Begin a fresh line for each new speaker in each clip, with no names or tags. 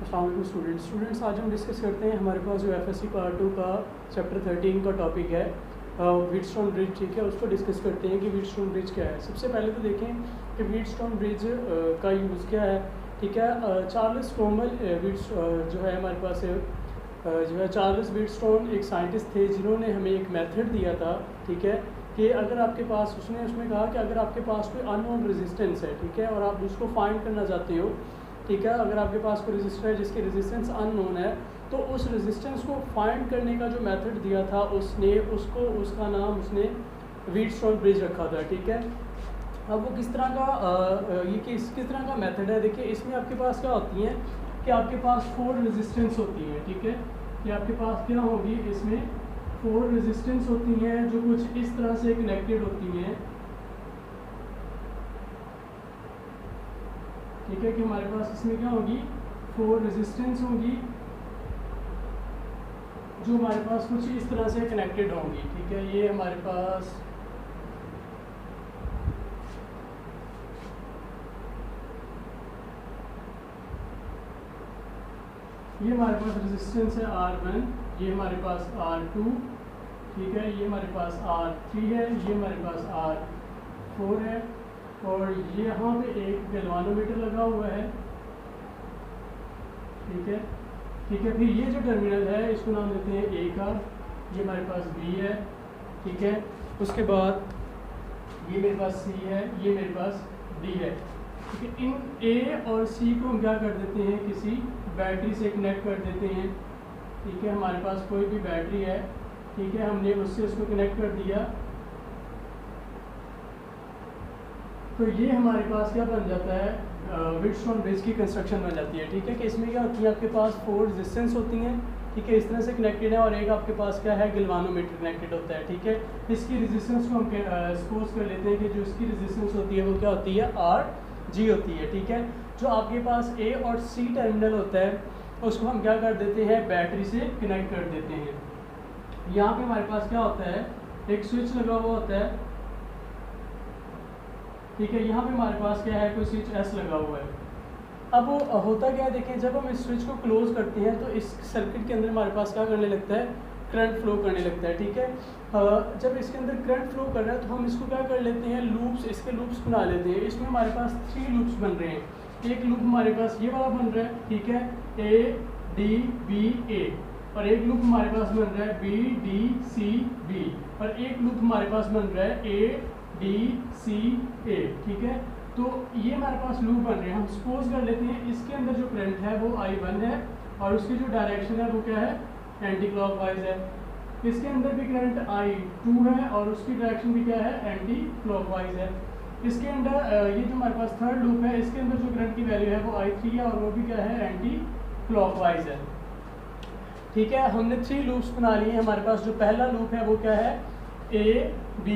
अस्सलाम वालेकुम स्टूडेंट्स, आज हम डिस्कस करते हैं हमारे पास जो एफएससी पार्ट 2 का चैप्टर 13 का टॉपिक है व्हीटस्टोन ब्रिज। ठीक है, उसको डिस्कस करते हैं कि व्हीटस्टोन ब्रिज क्या है। सबसे पहले तो देखें कि व्हीटस्टोन ब्रिज का यूज़ क्या है। ठीक है, चार्ल्स फ्रोमल जो है हमारे पास जो है चार्ल्स व्हीटस्टोन एक साइंटिस्ट थे जिन्होंने हमें एक मेथड दिया था। ठीक है, कि अगर आपके पास उसमें कहा कि अगर आपके पास कोई अननोन रेजिस्टेंस है, ठीक है, और आप उसको फाइंड करना चाहते हो, ठीक है, अगर आपके पास कोई रेजिस्टर है जिसकी रेजिस्टेंस अननोन है, तो उस रेजिस्टेंस को फाइंड करने का जो मेथड दिया था उसका नाम उसने व्हीटस्टोन ब्रिज रखा था। ठीक है, अब वो किस तरह का किस तरह का मेथड है। देखिए, इसमें आपके पास क्या होती हैं कि आपके पास 4 रेजिस्टेंस होती हैं। ठीक है, कि आपके पास क्या होगी, इसमें 4 रेजिस्टेंस होती हैं जो कुछ इस तरह से कनेक्टेड होती हैं। ठीक है, कि हमारे पास इसमें क्या होगी, 4 रेजिस्टेंस होगी जो हमारे पास कुछ इस तरह से कनेक्टेड होंगी। ठीक है, ये हमारे पास रेजिस्टेंस है R1, ये हमारे पास R2, ठीक है, ये हमारे पास R3 है, ये हमारे पास R4 है, और ये यहाँ पे एक गैल्वानोमीटर लगा हुआ है। ठीक है, फिर ये जो टर्मिनल है इसको नाम देते हैं A का, ये हमारे पास B है। ठीक है, उसके बाद ये मेरे पास C है, ये मेरे पास D है। ठीक है, इन A और C को हम क्या कर देते हैं, किसी बैटरी से कनेक्ट कर देते हैं। ठीक है, हमारे पास कोई भी बैटरी है, ठीक है, हमने उससे उसको कनेक्ट कर दिया, तो ये हमारे पास क्या बन जाता है, व्हीटस्टोन ब्रिज की कंस्ट्रक्शन बन जाती है। ठीक है, कि इसमें क्या होती है, आपके पास 4 रेजिस्टेंस होती हैं। ठीक है, इस तरह से कनेक्टेड है, और एक आपके पास क्या है, गैल्वानोमीटर कनेक्टेड होता है। ठीक है, इसकी रेजिस्टेंस को हम सपोज कर लेते हैं कि जो इसकी रेजिस्टेंस होती है वो क्या होती है, RG होती है। ठीक है, जो आपके पास A और C टर्मिनल होता है उसको हम क्या कर देते हैं, बैटरी से कनेक्ट कर देते हैं। यहाँ पे हमारे पास क्या होता है, एक स्विच लगा हुआ होता है। ठीक है, यहाँ पे हमारे पास क्या है, कोई स्विच S लगा हुआ है। अब वो होता क्या है, देखें, जब हम इस स्विच को क्लोज करते हैं तो इस सर्किट के अंदर हमारे पास क्या करने लगता है, करंट फ्लो करने लगता है। ठीक है, जब इसके अंदर करंट फ्लो कर रहा है तो हम इसको क्या कर लेते हैं, लूप्स, इसके लूप्स बना लेते हैं। इसमें हमारे पास 3 लूप्स बन रहे हैं। एक लूप हमारे पास ये वाला बन रहा है, ठीक है, A D B A, और एक लूप हमारे पास बन रहा है B D C B, और एक लूप हमारे पास बन रहा है A D C A। ठीक है, तो ये हमारे पास लूप बन रहे हैं। हम सपोज कर लेते हैं इसके अंदर जो करंट है वो I1 है, और उसकी जो डायरेक्शन है वो क्या है, एंटी क्लॉकवाइज है। इसके अंदर भी करंट I2 है, और उसकी डायरेक्शन भी क्या है, एंटी क्लॉकवाइज है। इसके अंदर ये जो हमारे पास थर्ड लूप है, इसके अंदर जो करंट की वैल्यू है वो I3 है, और वो भी क्या है, एंटी क्लॉकवाइज है। ठीक है, हमने 3 लूप्स बना लिए हैं। हमारे पास जो पहला लूप है वो क्या है, A B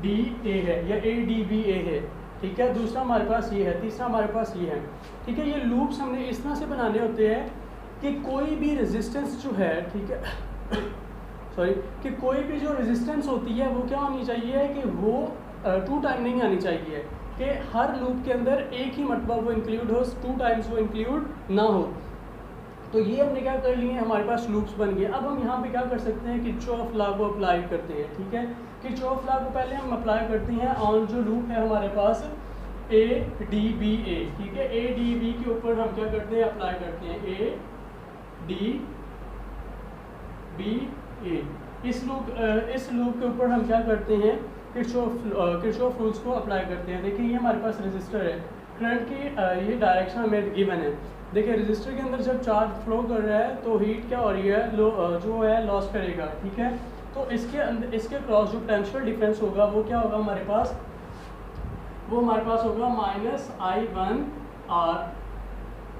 D A है, या A D B A है। ठीक है, दूसरा हमारे पास ये है, तीसरा हमारे पास ये है। ठीक है, ये लूप्स हमने इस तरह से बनाने होते हैं कि कोई भी रेजिस्टेंस जो है, ठीक है सॉरी, कि कोई भी जो रेजिस्टेंस होती है वो क्या होनी चाहिए कि वो 2 टाइम नहीं आनी चाहिए, कि हर लूप के अंदर एक ही मरतबा वो इंक्लूड हो, 2 टाइम्स वो इंक्लूड ना हो। तो ये हमने क्या कर लिए, हमारे पास लूप्स बन गए। अब हम यहाँ पे क्या कर सकते हैं, किरचॉफ लॉ को अप्लाई करते हैं। ठीक है, किरचॉफ लॉ को पहले हम अप्लाई करते हैं ऑन जो लूप है हमारे पास A D B A। ठीक है, A D B के ऊपर हम क्या करते हैं, अप्लाई करते हैं A D B A। इस लूप के ऊपर हम क्या करते हैं, किरचॉफ रूल्स को अप्लाई करते हैं। देखिए, ये हमारे पास रेजिस्टर है, करंट की ये डायरेक्शन हमें गिवन है। देखिए, रेजिस्टर के अंदर जब चार्ज फ्लो कर रहा है तो हीट क्या हो रही है, जो है लॉस करेगा। ठीक है, तो इसके अंदर इसके क्रॉस जो पोटेंशियल डिफरेंस होगा वो क्या होगा, हमारे पास होगा -I1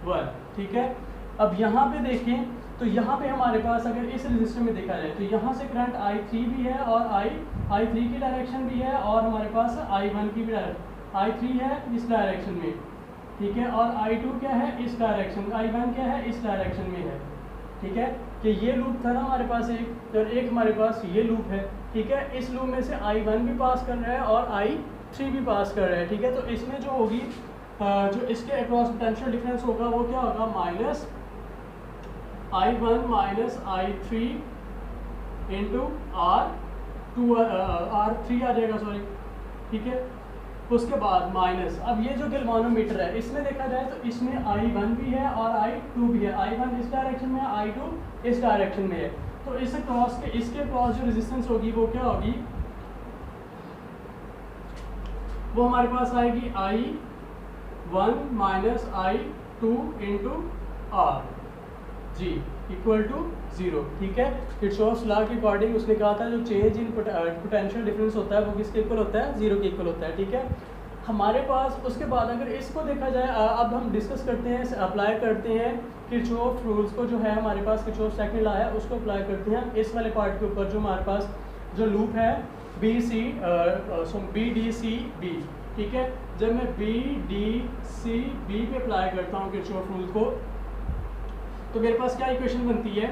R1। ठीक है, अब यहाँ पे देखें तो यहाँ पे हमारे पास अगर इस रजिस्टर में देखा जाए तो यहाँ से करंट I3 भी है, और I3 की डायरेक्शन भी है, और हमारे पास I1 की भी I3 है इस डायरेक्शन में। ठीक है, और I2 क्या है, इस डायरेक्शन, I1 क्या है, इस डायरेक्शन में है। ठीक है, कि ये लूप था ना हमारे पास एक, और एक हमारे पास ये लूप है। ठीक है, इस लूप में से I1 भी पास कर रहा है और I3 भी पास कर रहा है। ठीक है, तो इसमें जो होगी जो इसके अक्रॉस पोटेंशियल डिफरेंस होगा वो क्या होगा, I1 minus I3 into R2 R3 आ जाएगा, सॉरी, ठीक है। उसके बाद माइनस, अब ये जो गैल्वानोमीटर है इसमें देखा जाए तो इसमें I1 भी है और I2 भी है। I1 इस डायरेक्शन में है, I2 इस डायरेक्शन में है। तो इस क्रॉस के, इसके क्रॉस जो रेजिस्टेंस होगी वो क्या होगी, वो हमारे पास आएगी I1 minus I2 into R G equal to 0, ठीक है। किरचॉफ्स लॉ के अकॉर्डिंग उसने कहा था जो चेंज इन पोटेंशियल डिफरेंस होता है वो किसके इक्वल होता है, 0 के इक्वल होता है, ठीक है। हमारे पास उसके बाद अगर इसको देखा जाए, अब हम डिस्कस करते हैं, अप्लाई करते हैं किरचॉफ रूल्स को, जो है हमारे पास किरचॉफ सेकंड लॉ है उसको अप्लाई करते हैं इस वाले पार्ट के ऊपर, जो हमारे पास जो लूप है BDCB, ठीक है। जब मैं BDCB पे अप्लाई करता हूँ किरचॉफ रूल को, तो मेरे पास क्या इक्वेशन बनती है,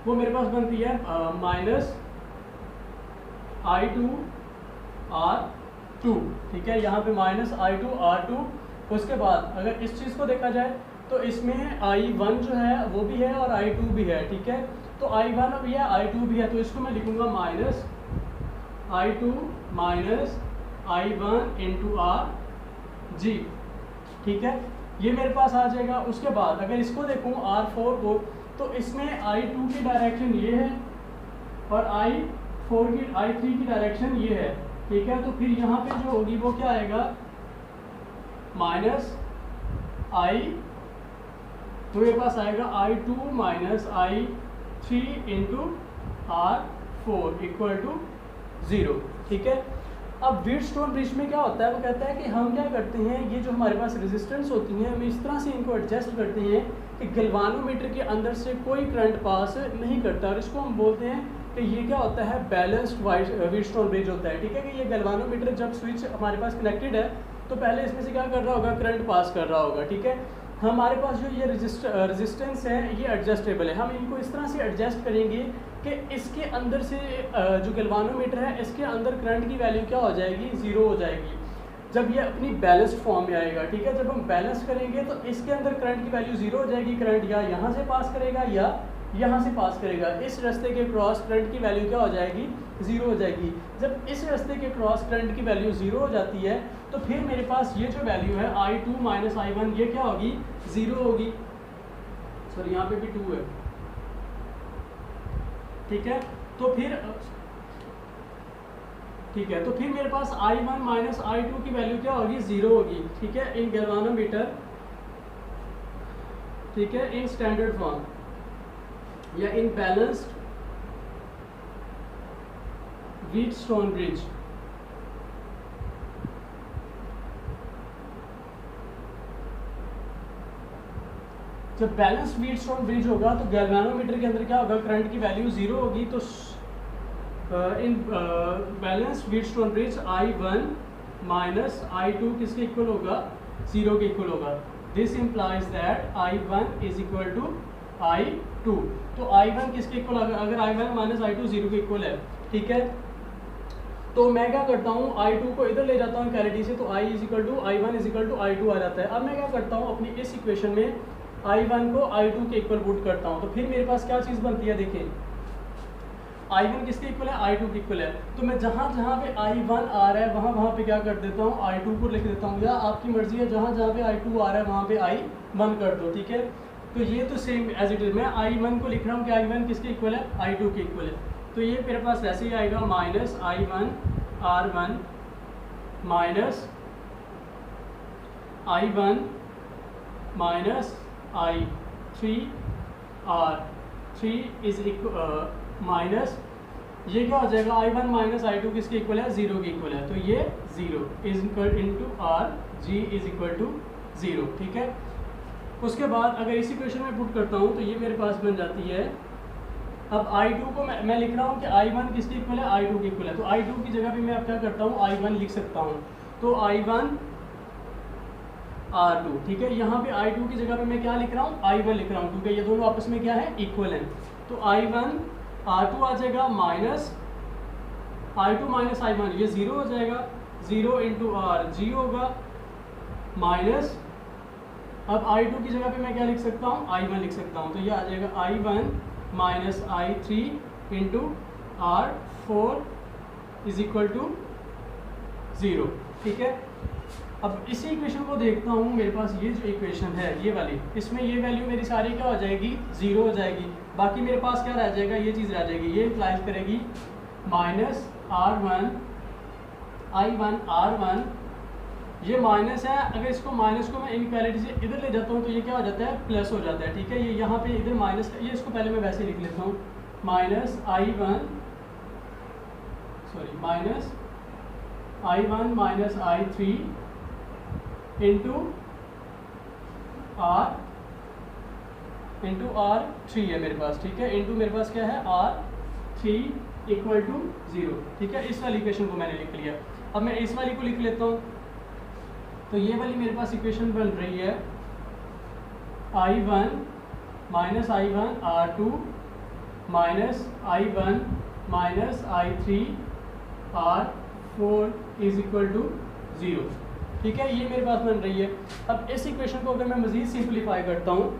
वो मेरे पास बनती है माइनस I2 R2, ठीक है। यहाँ पे माइनस I2 R2। उसके बाद अगर इस चीज़ को देखा जाए तो इसमें I1 जो है वो भी है और I2 भी है, ठीक है। तो I1 भी है, I2 भी है, तो इसको मैं लिखूँगा minus I2 minus I1 into R जी, ठीक है। ये मेरे पास आ जाएगा। उसके बाद अगर इसको देखूं R4 को, तो इसमें I2 की डायरेक्शन ये है और I3 की डायरेक्शन ये है, ठीक है। तो फिर यहाँ पे जो होगी वो क्या आएगा, माइनस तो मेरे पास आएगा I2 minus I3 into R4 equal to 0, ठीक है। अब व्हीटस्टोन ब्रिज में क्या होता है, वो कहता है कि हम क्या करते हैं, ये जो हमारे पास रेजिस्टेंस होती हैं हम इस तरह से इनको एडजस्ट करते हैं कि गैल्वानोमीटर के अंदर से कोई करंट पास नहीं करता, और इसको हम बोलते हैं कि ये क्या होता है, बैलेंस्ड व्हीटस्टोन ब्रिज होता है, ठीक है। कि ये गैल्वानोमीटर जब स्विच हमारे पास कनेक्टेड है तो पहले इसमें से क्या कर रहा होगा, करंट पास कर रहा होगा, ठीक है। हमारे पास जो ये रेजिस्टेंस है ये एडजस्टेबल है, हम इनको इस तरह से एडजस्ट करेंगे कि इसके अंदर से जो गैल्वानोमीटर है इसके अंदर करंट की वैल्यू क्या हो जाएगी, 0 हो जाएगी जब ये अपनी बैलेंस्ड फॉर्म में आएगा, ठीक है। जब हम बैलेंस करेंगे तो इसके अंदर करंट की वैल्यू 0 हो जाएगी, करंट या यहाँ से पास करेगा या यहाँ से पास करेगा, इस रास्ते के क्रॉस करंट की वैल्यू क्या हो जाएगी, 0 हो जाएगी। जब इस रास्ते के क्रॉस करंट की वैल्यू 0 हो जाती है तो फिर मेरे पास ये जो वैल्यू है I2 माइनस I1 ये क्या होगी, 0 होगी, सॉरी यहाँ पे भी 2 है, ठीक है। तो फिर ठीक है, तो फिर मेरे पास I1 माइनस I2 की वैल्यू क्या होगी, 0 होगी, ठीक है, इन गैल्वानोमीटर, ठीक है, इन स्टैंडर्ड फॉर्म या इन बैलेंस्ड व्हीटस्टोन ब्रिज। जब बैलेंस्ड व्हीटस्टोन ब्रिज होगा तो गैल्वानोमीटर के अंदर क्या होगा, करंट की वैल्यू 0 होगी। तो in balanced Wheatstone bridge I1 minus I2 किसके इक्वल होगा, 0 के इक्वल होगा। This implies that I1 is equal to I2। तो I1 किसके इक्वल, अगर I1 माइनस I2 0 के इक्वल है, ठीक है, तो मैं क्या करता हूँ I2 को इधर ले जाता हूँ इक्वालिटी से, तो I is equal to I1 is equal to I2 आ जाता है। अब मैं क्या करता हूँ अपनी इस इक्वेशन में I1 को I2 के इक्वल पुट करता हूँ, तो फिर मेरे पास क्या चीज़ बनती है, देखिए I1 किसके इक्वल है, I2 के इक्वल है। तो मैं जहाँ जहाँ पे I1 आ रहा है वहाँ पे क्या कर देता हूँ, I2 को लिख देता हूँ, या आपकी मर्जी है जहाँ जहाँ पे I2 आ रहा है वहाँ पे I1 कर दो, ठीक है। तो ये तो सेम एज इट इज, मैं I1 को लिख रहा हूँ कि I1 किसके इक्वल है, I2 के इक्वल है। तो ये मेरे पास वैसे ही आएगा minus I1 R1 minus I1 minus I3 R3 is equal minus, ये क्या हो जाएगा, I1 माइनस I2 किसके इक्वल है, 0 के इक्वल है। तो ये 0 is equal into R G is equal to 0, ठीक है। उसके बाद अगर इस इक्वेशन में पुट करता हूँ तो ये मेरे पास बन जाती है, अब I2 को मैं लिख रहा हूँ कि I1 किसके इक्वल है, I2 के इक्वल है। तो I2 की जगह पे मैं अब क्या करता हूँ, I1 लिख सकता हूँ। तो I1 R2, ठीक है। यहाँ पे I2 की जगह पे मैं क्या लिख रहा हूँ, I1 लिख रहा हूँ, क्योंकि ये दोनों आपस में क्या है, इक्वल हैं। तो I1 R2 आ जाएगा माइनस I2 माइनस I1, ये 0 हो जाएगा, 0 इंटू आर जी होगा, माइनस अब I2 की जगह पे मैं क्या लिख सकता हूँ, I1 लिख सकता हूँ। तो ये आ जाएगा I1 minus I3 into R4 is equal to 0। ठीक है, अब इसी इक्वेशन को देखता हूँ, मेरे पास ये जो इक्वेशन है ये वाली, इसमें ये वैल्यू मेरी सारी क्या हो जाएगी, 0 हो जाएगी। बाकी मेरे पास क्या रह जाएगा, ये चीज़ रह जाएगी, ये इम्प्लाइज करेगी माइनस R1 I1 R1, ये माइनस है, अगर इसको माइनस को मैं इनइक्वालिटी से इधर ले जाता हूँ तो ये क्या हो जाता है, प्लस हो जाता है। ठीक है, ये यहाँ पे इधर माइनस, ये इसको पहले मैं वैसे लिख लेता हूँ, minus I1 minus I3 into R3 है मेरे पास। ठीक है, इंटू मेरे पास क्या है, R3 इक्वल टू 0। ठीक है, इस वाली इक्वेशन को मैंने लिख लिया। अब मैं इस वाली को लिख लेता हूँ, तो ये वाली मेरे पास इक्वेशन बन रही है I1 minus I1 R2 minus I1 minus I3 R4 is equal to 0। ठीक है, ये मेरे पास बन रही है। अब इस इक्वेशन को अगर मैं मज़ीद सिंप्लीफाई करता हूँ,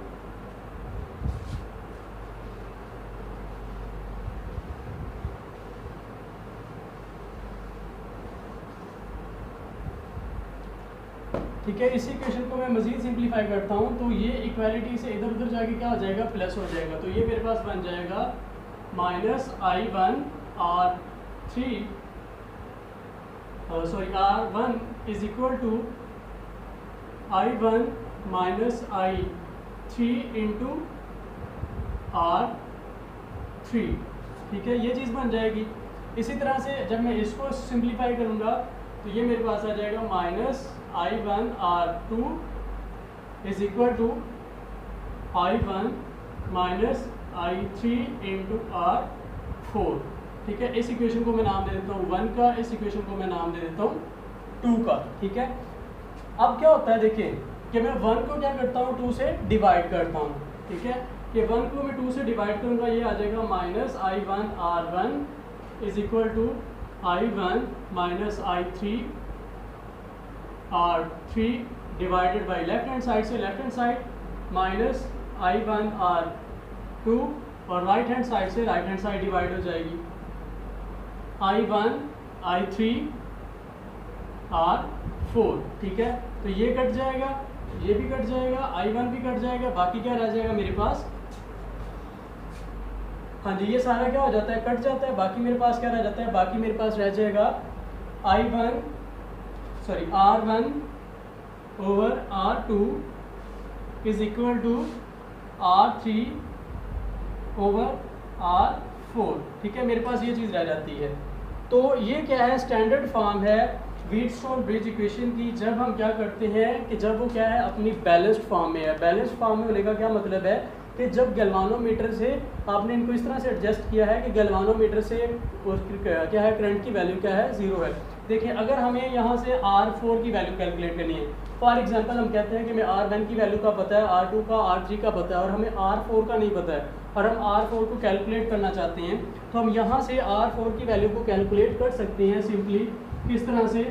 ठीक है, इसी इक्वेशन को मैं मज़ीद सिंप्लीफाई करता हूँ, तो ये इक्वालिटी से इधर उधर जाके क्या हो जाएगा, प्लस हो जाएगा। तो ये मेरे पास बन जाएगा minus I1 R1 is equal to I1 minus I3 into R3। ठीक है, ये चीज़ बन जाएगी। इसी तरह से जब मैं इसको सिंप्लीफाई करूँगा तो ये मेरे पास आ जाएगा minus I1 R2 is equal to I1 minus I3 into R4। ठीक है, इस इक्वेशन को मैं नाम दे देता हूँ 1 का, इस इक्वेशन को मैं नाम दे देता हूँ 2 का। ठीक है, अब क्या होता है, देखिए कि मैं 1 को क्या करता हूँ, 2 से डिवाइड करता हूँ। ठीक है, कि 1 को मैं 2 से डिवाइड करूँगा, ये आ जाएगा minus I1 R1 is equal to I1 minus I3 R3 divided by left hand side से left hand side minus I1 R2 और राइट हैंड साइड से राइट हैंड साइड डिवाइड हो जाएगी I1 I3 R4। ठीक है, तो ये cut जाएगा, ये भी कट जाएगा, I1 भी कट जाएगा, बाकी क्या रह जाएगा मेरे पास, हाँ जी, ये सारा क्या हो जाता है, कट जाता है। बाकी मेरे पास क्या रह जाता है, बाकी मेरे पास रह जाएगा R1 over R2 is equal to R3 over R4। ठीक है, मेरे पास ये चीज़ रह जाती है। तो ये क्या है, स्टैंडर्ड फॉर्म है व्हीटस्टोन ब्रिज इक्वेशन की, जब हम क्या करते हैं कि जब वो क्या है, अपनी बैलेंस्ड फॉर्म में है। बैलेंस्ड फॉर्म में होने का क्या मतलब है कि जब गैल्वानोमीटर से आपने इनको इस तरह से एडजस्ट किया है कि गैल्वानोमीटर से क्या है, करंट की वैल्यू क्या है, 0 है। देखिए, अगर हमें यहाँ से R4 की वैल्यू कैलकुलेट करनी है, फॉर एग्जांपल हम कहते हैं कि हमें R1 की वैल्यू का पता है, R2 का, R3 का पता है और हमें R4 का नहीं पता है, और हम R4 को कैलकुलेट करना चाहते हैं, तो हम यहाँ से R4 की वैल्यू को कैलकुलेट कर सकते हैं सिंपली। किस तरह से,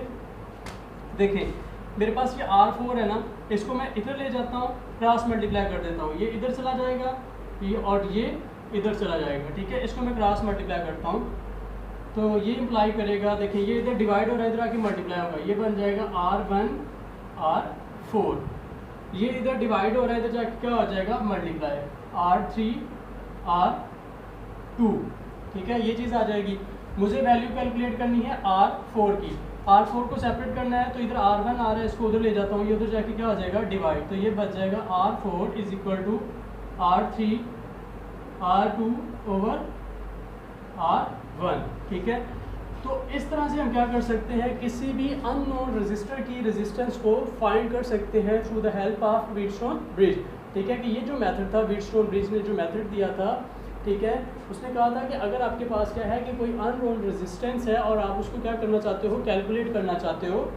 देखें मेरे पास ये R4 है ना, इसको मैं इधर ले जाता हूँ, क्रॉस मल्टीप्लाई कर देता हूँ, ये इधर चला जाएगा, ये और ये इधर चला जाएगा। ठीक है, इसको मैं क्रॉस मल्टीप्लाई करता हूँ, तो ये इम्प्लाई करेगा, देखिए ये इधर डिवाइड हो रहा है, इधर आके मल्टीप्लाई होगा, ये बन जाएगा R1 R4, ये इधर डिवाइड हो रहा है, इधर जाके क्या हो जाएगा, मल्टीप्लाई R3 R2। ठीक है, ये चीज़ आ जाएगी। मुझे वैल्यू कैलकुलेट करनी है R4 की, R4 को सेपरेट करना है, तो इधर R1 आ रहा है, इसको उधर ले जाता हूँ, ये उधर जाके क्या हो जाएगा, डिवाइड, तो ये बच जाएगा R4 is equal to R3 R2 over R1। ठीक है, तो इस तरह से हम क्या कर सकते हैं, किसी भी अननोन रेजिस्टर की रेजिस्टेंस को फाइंड कर सकते हैं through the help of Wheatstone bridge. ठीक है, कि ये जो मेथड था, व्हीटस्टोन ब्रिज ने जो मेथड दिया था, ठीक है, उसने कहा था कि अगर आपके पास क्या है कि कोई अननोन रेजिस्टेंस है और आप उसको क्या करना चाहते हो, कैलकुलेट करना चाहते हो,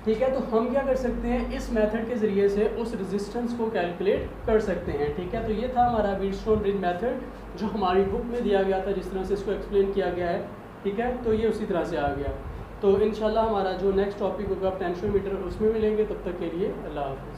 ठीक है, तो हम क्या कर सकते हैं, इस मेथड के ज़रिए से उस रेजिस्टेंस को कैलकुलेट कर सकते हैं। ठीक है, तो ये था हमारा व्हीटस्टोन ब्रिज मेथड जो हमारी बुक में दिया गया था, जिस तरह से इसको एक्सप्लेन किया गया है। ठीक है, तो ये उसी तरह से आ गया। तो इंशाल्लाह हमारा जो नेक्स्ट टॉपिक होगा पोटेंशियोमीटर, उसमें मिलेंगे। तब तक के लिए अल्लाह हाफ़िज़।